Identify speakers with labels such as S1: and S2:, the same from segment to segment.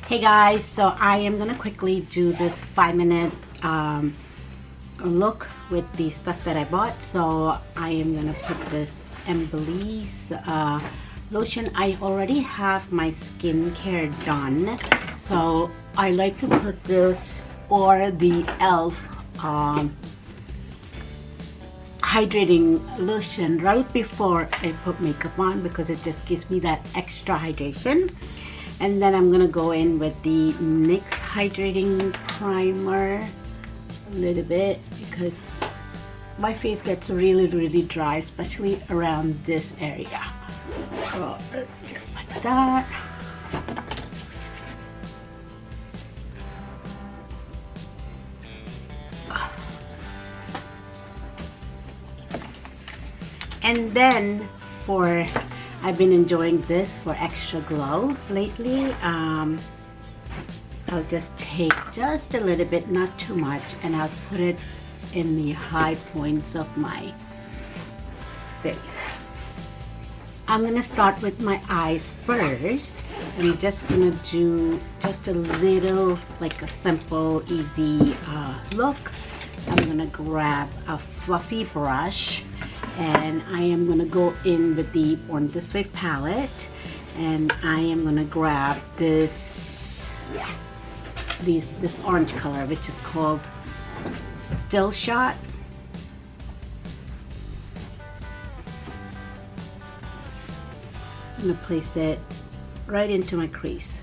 S1: Hey guys, so I am gonna quickly do this 5-minute look with the stuff that I bought. So I am gonna put this Embellish lotion. I already have my skincare done, so I like to put this or the e.l.f. hydrating lotion right before I put makeup on, because it just gives me that extra hydration. And then I'm gonna go in with the NYX hydrating primer a little bit, because my face gets really dry, especially around this area. So just like that. And then I've been enjoying this for extra glow lately. I'll just take just a little bit, not too much, and I'll put it in the high points of my face. I'm gonna start with my eyes first. I'm just gonna do just a little, like a simple, easy look. I'm gonna grab a fluffy brush, and I am gonna go in with the Born This Way palette, and I am gonna grab this orange color, which is called Still Shot. I'm gonna place it right into my crease.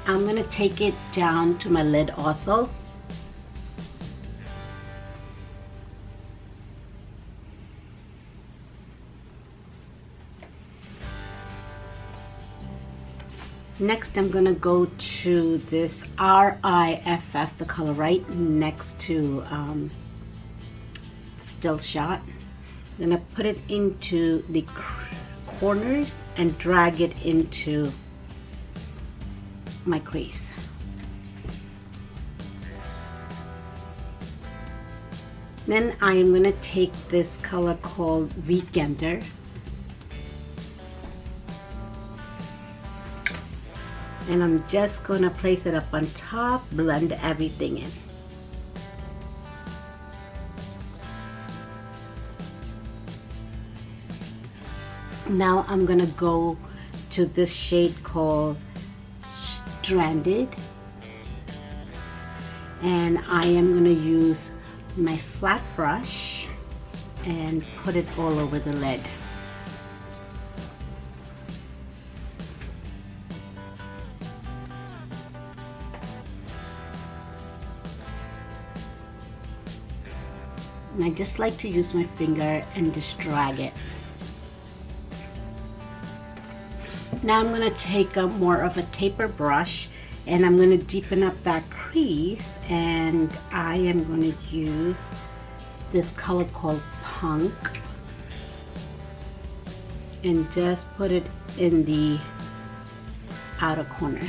S1: I'm gonna take it down to my lid also. Next, I'm gonna go to this RIFF, the color right next to Still Shot. I'm gonna put it into the corners and drag it into my crease. Then I am going to take this color called Weekender, and I'm just going to place it up on top, blend everything in. Now I'm going to go to this shade called Stranded, and I am going to use my flat brush and put it all over the lid. And I just like to use my finger and just drag it. Now I'm going to take a more of a taper brush, and I'm going to deepen up that crease, and I am going to use this color called Punk, and just put it in the outer corner.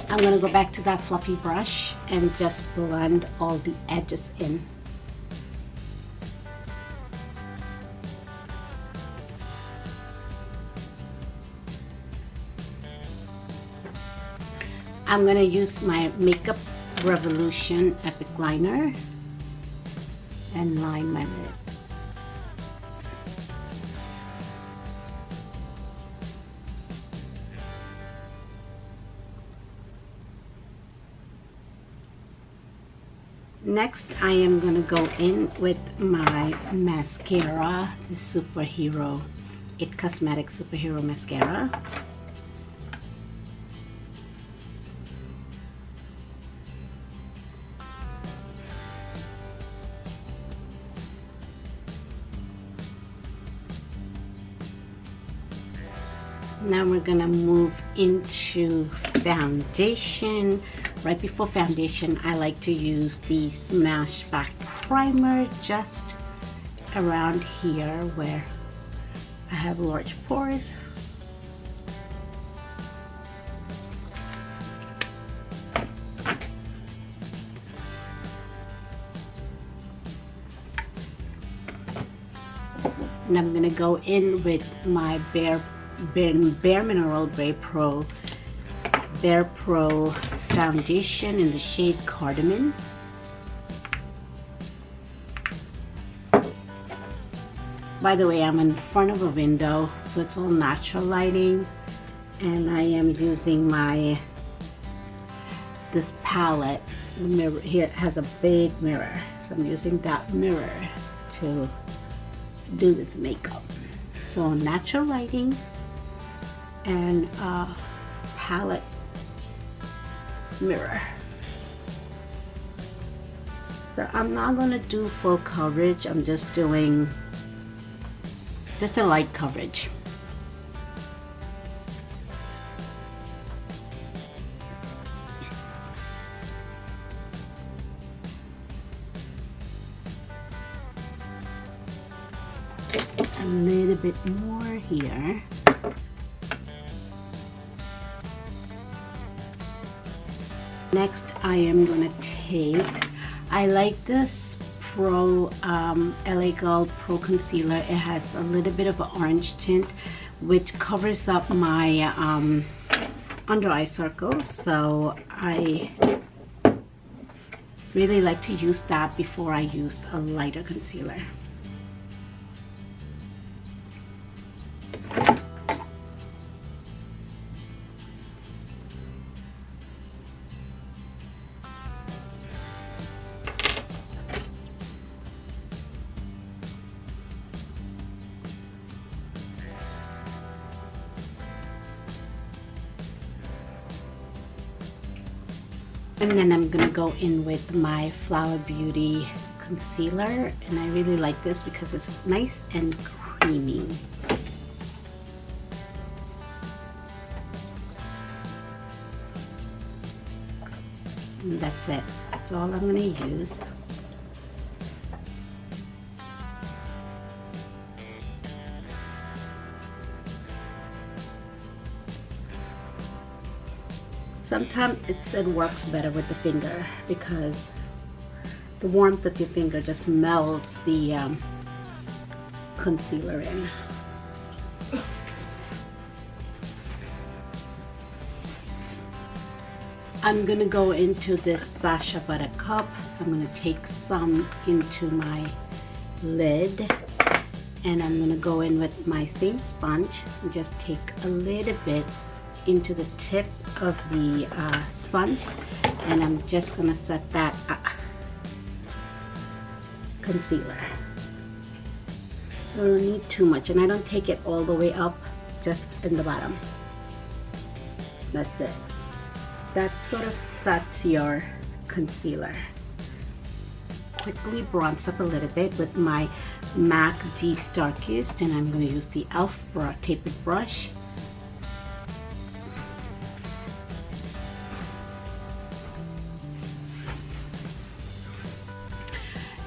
S1: I'm going to go back to that fluffy brush and just blend all the edges in. I'm going to use my Makeup Revolution Epic Liner and line my lid. Next, I am going to go in with my mascara, the Superhero, It Cosmetics Superhero Mascara. Now we're gonna move into foundation. Right before foundation, I like to use the Smashback primer just around here where I have large pores. And I'm gonna go in with my Bare Mineral Bare Pro foundation in the shade Cardamom. By the way, I'm in front of a window, so it's all natural lighting, and I am using this palette. The mirror here has a big mirror, so I'm using that mirror to do this makeup. So natural lighting and a palette mirror. So I'm not going to do full coverage. I'm just doing just a light coverage. A little bit more here. Next, I am going to take, I like this LA Gold Pro Concealer. It has a little bit of an orange tint, which covers up my under eye circles. So I really like to use that before I use a lighter concealer. And then I'm gonna go in with my Flower Beauty concealer, and I really like this because it's nice and creamy. And that's it. That's all I'm gonna use. Sometimes it works better with the finger because the warmth of your finger just melts the concealer in. I'm gonna go into this Sasha Buttercup. I'm gonna take some into my lid, and I'm gonna go in with my same sponge and just take a little bit into the tip of the sponge, and I'm just gonna set that concealer. I don't need too much, and I don't take it all the way up, just in the bottom. That's it. That sort of sets your concealer. Quickly bronze up a little bit with my MAC Deep Darkest, and I'm going to use the e.l.f. tapered brush.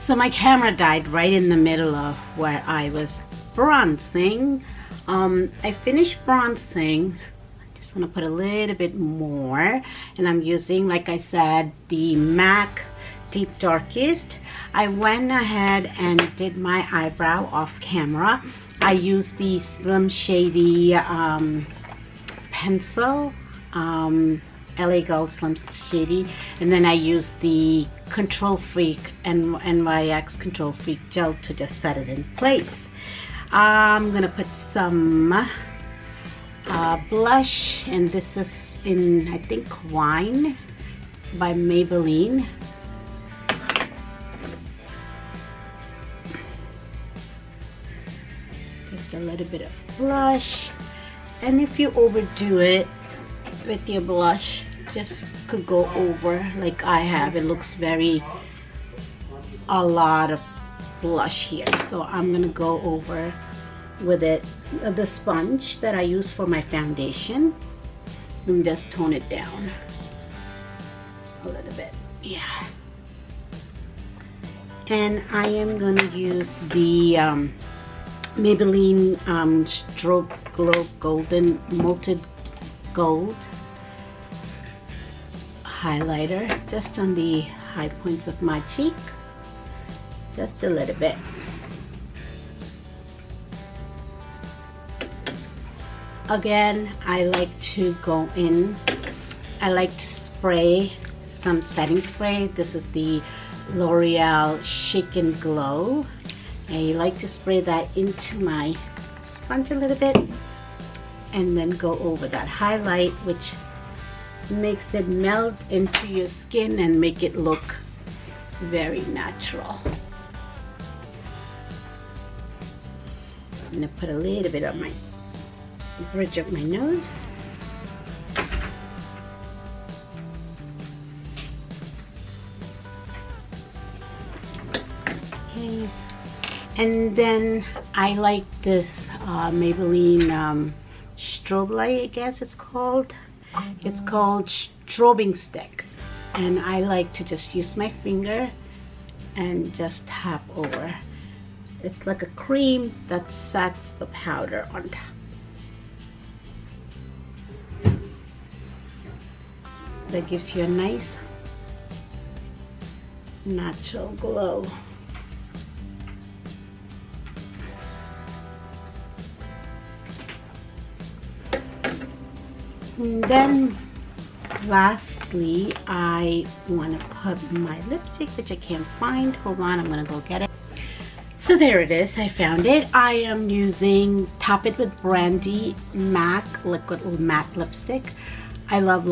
S1: So my camera died right in the middle of where I was bronzing. I finished bronzing. I just want to put a little bit more, and I'm using, like I said, the MAC Deep Darkest. I went ahead and did my eyebrow off camera. I used the Slim Shady pencil, LA Gold Slim Shady, and then I used the Control Freak and NYX Control Freak gel to just set it in place. I'm gonna put some blush, and this is in, I think, Wine by Maybelline. Just a little bit of blush, and if you overdo it with your blush, just could go over like I have. It looks a lot of blush here, so I'm gonna go over with it, the sponge that I use for my foundation, and just tone it down a little bit. Yeah. And I am gonna use the Maybelline Stroke Glow Golden Molten Gold highlighter just on the high points of my cheek, just a little bit. Again, I like to go in, I like to spray some setting spray. This is the L'Oreal Shake and Glow. And you like to spray that into my sponge a little bit and then go over that highlight, which makes it melt into your skin and make it look very natural. I'm gonna put a little bit on my bridge of my nose. Okay. And then I like this Maybelline strobe light, I guess it's called. It's called strobing stick. And I like to just use my finger and just tap over. It's like a cream that sets the powder on top. That gives you a nice natural glow. And then lastly, I want to put my lipstick, which I can't find. Hold on, I'm gonna go get it. So there it is, I found it. I am using Top It with Brandy MAC liquid matte lipstick. I love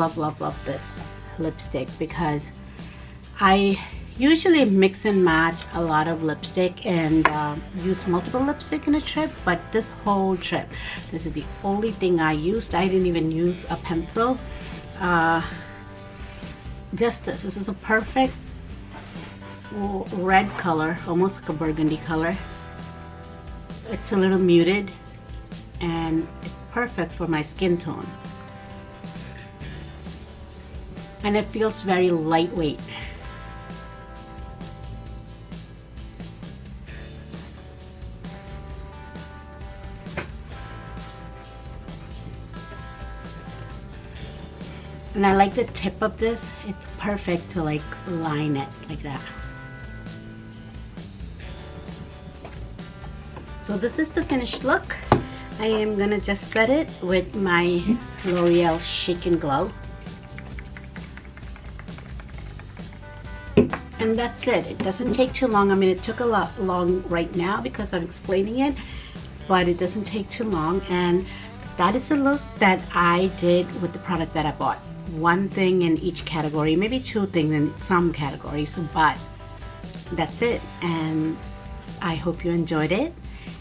S1: this lipstick because I usually mix and match a lot of lipstick and use multiple lipstick in a trip, but this whole trip, this is the only thing I used. I didn't even use a pencil. Just this is a perfect red color, almost like a burgundy color. It's a little muted and it's perfect for my skin tone. And it feels very lightweight. And I like the tip of this. It's perfect to like line it like that. So this is the finished look. I am gonna just set it with my L'Oreal Shake and Glow. And that's it. It doesn't take too long. I mean, it took a lot long right now because I'm explaining it, but it doesn't take too long. And that is a look that I did with the product that I bought. One thing in each category, maybe two things in some categories, but that's it. And I hope you enjoyed it.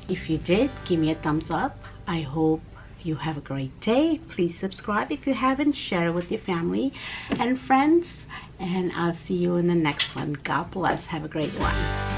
S1: If you did, give me a thumbs up. I hope you have a great day. Please subscribe if you haven't. Share it with your family and friends. And I'll see you in the next one. God bless. Have a great one.